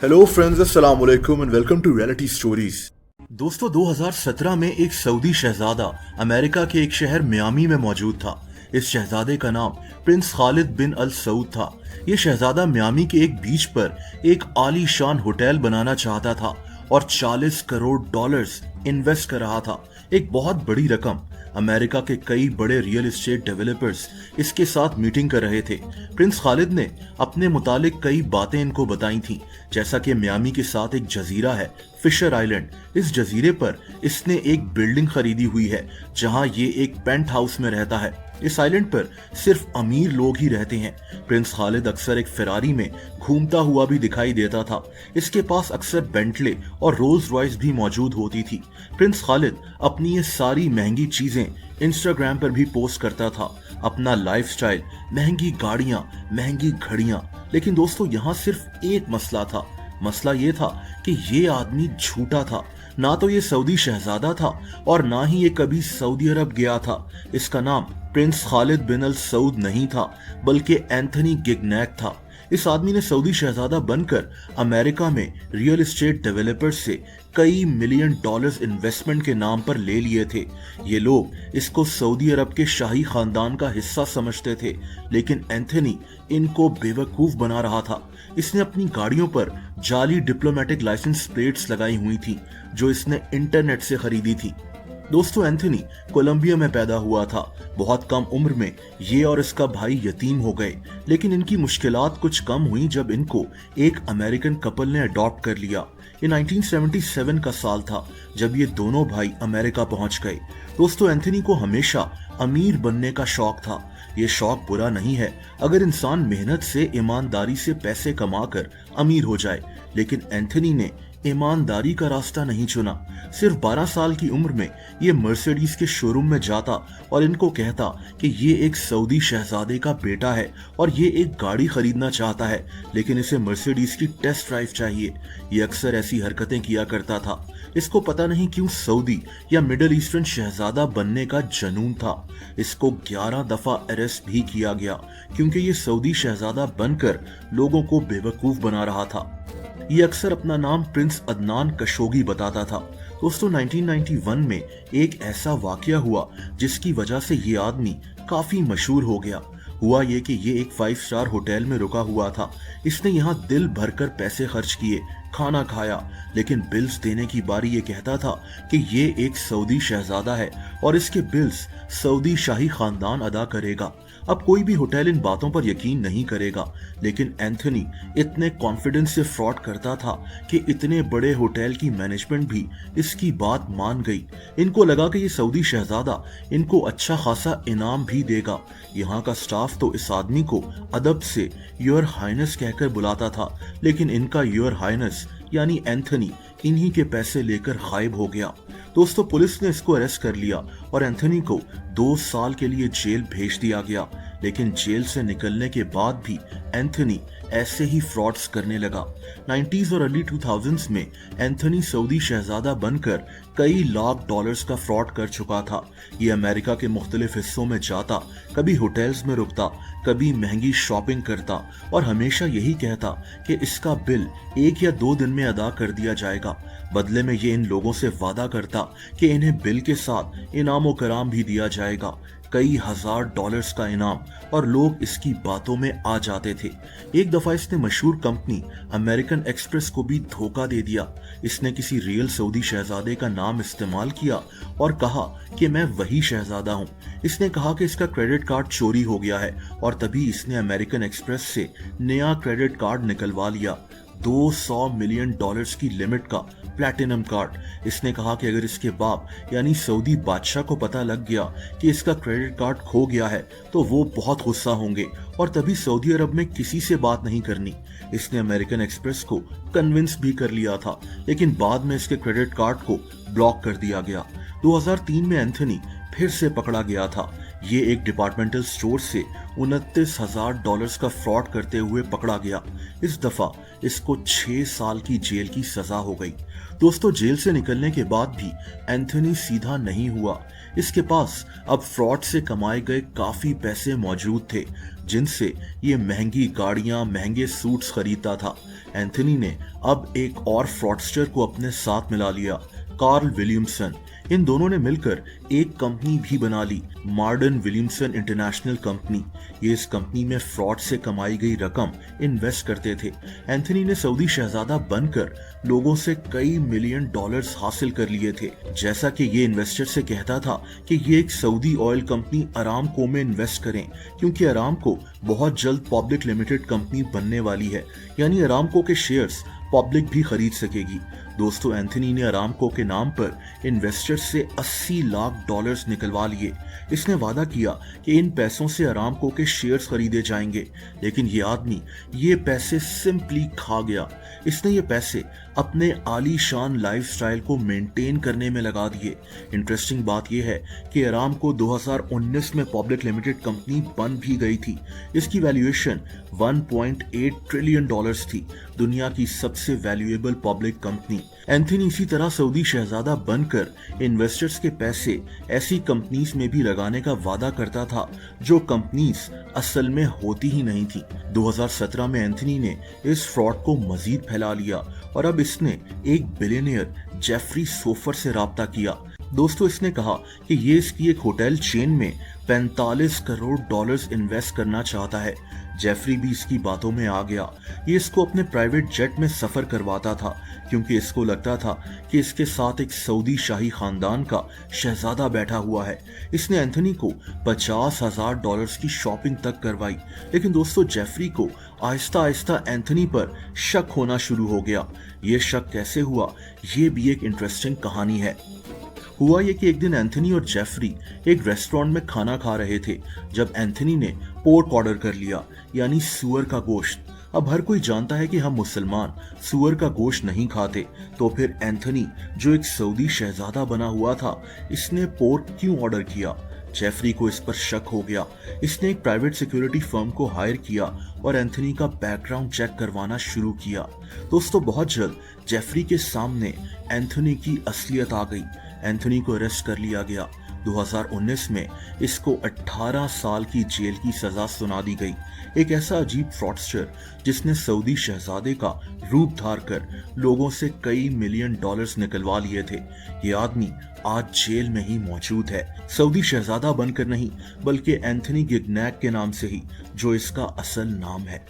Hello friends, अस्सलाम वालेकुम and welcome to reality stories. दोस्तों, 2017 में एक सऊदी शहजादा अमेरिका के एक शहर मियामी में मौजूद था। इस शहजादे का नाम प्रिंस खालिद बिन अल सऊद था। ये शहजादा मियामी के एक बीच पर एक आलीशान होटल बनाना चाहता था और 40 करोड़ डॉलर्स इन्वेस्ट कर रहा था। एक बहुत बड़ी रकम। अमेरिका के कई बड़े रियल एस्टेट डेवलपर्स इसके साथ मीटिंग कर रहे थे। प्रिंस खालिद ने अपने मुतालिक कई बातें इनको बताई थीं, जैसा कि मियामी के साथ एक जजीरा है, फिशर आइलैंड। इस जजीरे पर इसने एक बिल्डिंग खरीदी हुई है जहां ये एक पेंट हाउस में रहता है। इस आइलैंड पर सिर्फ अमीर लोग ही रहते हैं। प्रिंस खालिद अक्सर एक फेरारी में घूमता हुआ भी दिखाई देता था। इसके पास अक्सर बेंटले और रोल्स रॉयस भी मौजूद होती थी। प्रिंस खालिद अपनी ये सारी महंगी चीजें इंस्टाग्राम पर भी पोस्ट करता था, अपना लाइफस्टाइल, महंगी गाड़ियां, महंगी घड़ियां। लेकिन दोस्तों, यहाँ सिर्फ एक मसला था। मसला ये था कि ये आदमी झूठा था। ना तो ये सऊदी शहजादा था और ना ही ये कभी सऊदी अरब गया था। इसका नाम प्रिंस खालिद बिन अल सऊद नहीं था, बल्कि एंथनी गिगनैक था। इस आदमी ने सऊदी शहजादा बनकर अमेरिका में रियल एस्टेट डेवलपर्स से कई मिलियन डॉलर्स इन्वेस्टमेंट के नाम पर ले लिए थे। ये लोग इसको सऊदी अरब के शाही खानदान का हिस्सा समझते थे, लेकिन एंथनी इनको बेवकूफ बना रहा था। इसने अपनी गाड़ियों पर जाली डिप्लोमेटिक लाइसेंस प्लेट्स लगाई हुई थी, जो इसने इंटरनेट से खरीदी थी। दोस्तों, एंथनी कोलंबिया में पैदा हुआ था। बहुत कम उम्र में ये और इसका भाई यतीम हो गए, लेकिन इनकी मुश्किलात कुछ कम हुई जब इनको एक अमेरिकन कपल ने अडॉप्ट कर लिया। ये 1977 का साल था जब ये दोनों भाई अमेरिका पहुंच गए। दोस्तों, एंथनी को हमेशा अमीर बनने का शौक था। ये शौक बुरा नहीं है अगर इंसान मेहनत से, ईमानदारी से पैसे कमाकर अमीर हो जाए, लेकिन एंथनी ने ईमानदारी का रास्ता नहीं चुना। सिर्फ 12 साल की उम्र में ये मर्सिडीज के शोरूम में जाता और इनको कहता कि ये एक सऊदी शहजादे का बेटा है और ये एक गाड़ी खरीदना चाहता है, लेकिन इसे मर्सिडीज की टेस्ट ड्राइव चाहिए। ये अक्सर ऐसी हरकतें किया करता था। इसको पता नहीं क्यों सऊदी या मिडिल ईस्टर्न शहजादा बनने का जुनून था। इसको 11 दफा अरेस्ट भी किया गया क्योंकि ये सऊदी शहजादा बनकर लोगों को बेवकूफ बना रहा था। ये अक्सर अपना नाम प्रिंस अदनान कशोगी बताता था। दोस्तों, 1991 में एक ऐसा वाकया हुआ जिसकी वजह से ये आदमी काफी मशहूर हो गया। हुआ ये कि ये एक 5 स्टार होटल में रुका हुआ था। इसने यहाँ दिल भरकर पैसे खर्च किए, खाना खाया, लेकिन बिल्स देने की बारी ये कहता था कि ये एक सऊदी शहजादा है और इसके बिल्स सऊदी शाही खानदान अदा करेगा। अब कोई भी होटल इन बातों पर यकीन नहीं करेगा, लेकिन एंथनी इतने कॉन्फिडेंस से फ्रॉड करता था कि इतने बड़े होटल की मैनेजमेंट भी इसकी बात मान गई। इनको लगा कि ये सऊदी शहजादा इनको अच्छा खासा इनाम भी देगा। यहाँ का स्टाफ तो इस आदमी को अदब से योर हाइनेस कहकर बुलाता था, लेकिन इनका योर हाइनेस यानी एंथनी इन्हीं के पैसे लेकर गायब हो गया। दोस्तों, पुलिस ने इसको अरेस्ट कर लिया और एंथनी को 2 साल के लिए जेल भेज दिया गया। लेकिन जेल से निकलने के बाद भी एंथनी ऐसे ही फ्रॉड्स करने लगा। 90s और अर्ली 2000s में एंथनी सऊदी शहजादा बनकर कई लाख डॉलर्स का फ्रॉड कर चुका था। ये अमेरिका के मुख्तलिफ हिस्सों में जाता, कभी होटल्स में रुकता, कभी महंगी शॉपिंग करता और हमेशा यही कहता कि इसका बिल 1 या 2 दिन में अदा कर दिया जाएगा। बदले में ये इन लोगों से वादा करता कि इन्हें बिल के साथ इनाम कराम भी दिया जाएगा, कई हजार डॉलर्स का इनाम, और लोग इसकी बातों में आ जाते थे। एक दफा इसने मशहूर कंपनी अमेरिकन एक्सप्रेस को भी धोखा दे दिया। इसने किसी रियल सऊदी शहजादे का नाम इस्तेमाल किया और कहा कि मैं वही शहजादा हूँ। इसने कहा कि इसका क्रेडिट कार्ड चोरी हो गया है और तभी इसने अमेरिकन एक्सप्रेस से नया क्रेडिट कार्ड निकलवा लिया, 200 मिलियन डॉलर्स की लिमिट का प्लैटिनम कार्ड। इसने कहा कि अगर इसके बाप यानी सऊदी बादशाह को पता लग गया कि इसका क्रेडिट कार्ड खो गया है तो वो बहुत गुस्सा होंगे और तभी सऊदी अरब में किसी से बात नहीं करनी। इसने अमेरिकन एक्सप्रेस को कन्विंस भी कर लिया था, लेकिन बाद में इसके क्रेडिट कार्ड को ब्लॉक कर दिया गया। 2003 में एंथनी फिर से पकड़ा गया था। ये एक डिपार्टमेंटल स्टोर से $29,000 का फ्रॉड करते हुए पकड़ा गया। इस दफा इसको 6 साल की जेल की सजा हो गई। दोस्तों, जेल से निकलने के बाद भी एंथनी सीधा नहीं हुआ। इसके पास अब फ्रॉड से कमाए गए काफी पैसे मौजूद थे, जिनसे ये महंगी गाड़ियां, महंगे सूट्स खरीदता था। एंथनी ने अब एक और फ्रॉडस्टर को अपने साथ मिला लिया, कार्ल विलियमसन। इन दोनों ने मिलकर एक कंपनी भी बना ली, मार्डन विलियमसन इंटरनेशनल कंपनी। ये इस कंपनी में फ्रॉड से कमाई गई रकम इन्वेस्ट करते थे। एंथनी ने सऊदी शहजादा बनकर लोगों से कई मिलियन डॉलर्स हासिल कर लिए थे। जैसा कि ये इन्वेस्टर से कहता था कि ये एक सऊदी ऑयल कंपनी अरामको में इन्वेस्ट करें, क्योंकि अरामको बहुत जल्द पब्लिक लिमिटेड कंपनी बनने वाली है, यानी अरामको के शेयर्स पब्लिक भी खरीद सकेगी। दोस्तों, एंथनी ने अरामको के नाम पर इन्वेस्टर्स से $80 लाख निकलवा लिए। इसने वादा किया कि इन पैसों से अरामको के शेयर्स खरीदे जाएंगे, लेकिन ये आदमी ये पैसे सिंपली खा गया। इसने ये पैसे अपने आलीशान लाइफस्टाइल को मेंटेन करने में लगा दिए। इंटरेस्टिंग बात यह है कि अरामको 2019 में पब्लिक लिमिटेड कंपनी बन भी गई थी। इसकी वैल्यूएशन $1.8 ट्रिलियन थी, दुनिया की सबसे वैल्यूएबल पब्लिक कंपनी। एंथनी इसी तरह सऊदी शहजादा बनकर इन्वेस्टर्स के पैसे ऐसी कंपनीज में भी लगाने का वादा करता था जो कंपनीज असल में होती ही नहीं थी। 2017 में एंथनी ने इस फ्रॉड को मजीद फैला लिया और अब इसने एक बिलियनियर जेफरी सोफर से राब्ता किया। दोस्तों, इसने कहा कि ये इसकी एक होटल चेन में $45 करोड़ इन्वेस्ट करना चाहता है। जेफरी भी इसकी बातों में आ गया। ये इसको अपने प्राइवेट जेट में सफर करवाता था, क्योंकि इसको लगता था कि इसके साथ एक सऊदी शाही खानदान का शहजादा बैठा हुआ है। इसने एंथनी को $50,000 की शॉपिंग तक करवाई। लेकिन दोस्तों, जेफरी को आहिस्ता आहिस्ता एंथनी पर शक होना शुरू हो गया। ये शक कैसे हुआ, ये भी एक इंटरेस्टिंग कहानी है। हुआ ये कि एक दिन एंथनी और जेफरी एक रेस्टोरेंट में खाना खा रहे थे, जब एंथनी ने पोर्क ऑर्डर कर लिया, यानी सुअर का गोश्त। अब हर कोई जानता है कि हम मुसलमान सुअर का गोश्त नहीं खाते, तो फिर एंथनी, जो एक सऊदी शहजादा बना हुआ था, इसने पोर्क क्यों ऑर्डर किया? जेफरी को इस पर शक हो गया। इसने एक प्राइवेट सिक्योरिटी फर्म को हायर किया और एंथनी का बैकग्राउंड चेक करवाना शुरू किया। दोस्तों, बहुत जल्द जेफरी के सामने एंथनी की असलियत आ गई। एंथनी को अरेस्ट कर लिया गया। 2019 में इसको 18 साल की जेल की सजा सुना दी गई। एक ऐसा अजीब फ्रॉडस्टर जिसने सऊदी शहजादे का रूप धार कर लोगों से कई मिलियन डॉलर्स निकलवा लिए थे। ये आदमी आज जेल में ही मौजूद है, सऊदी शहजादा बनकर नहीं, बल्कि एंथनी गिगनैक के नाम से ही, जो इसका असल नाम है।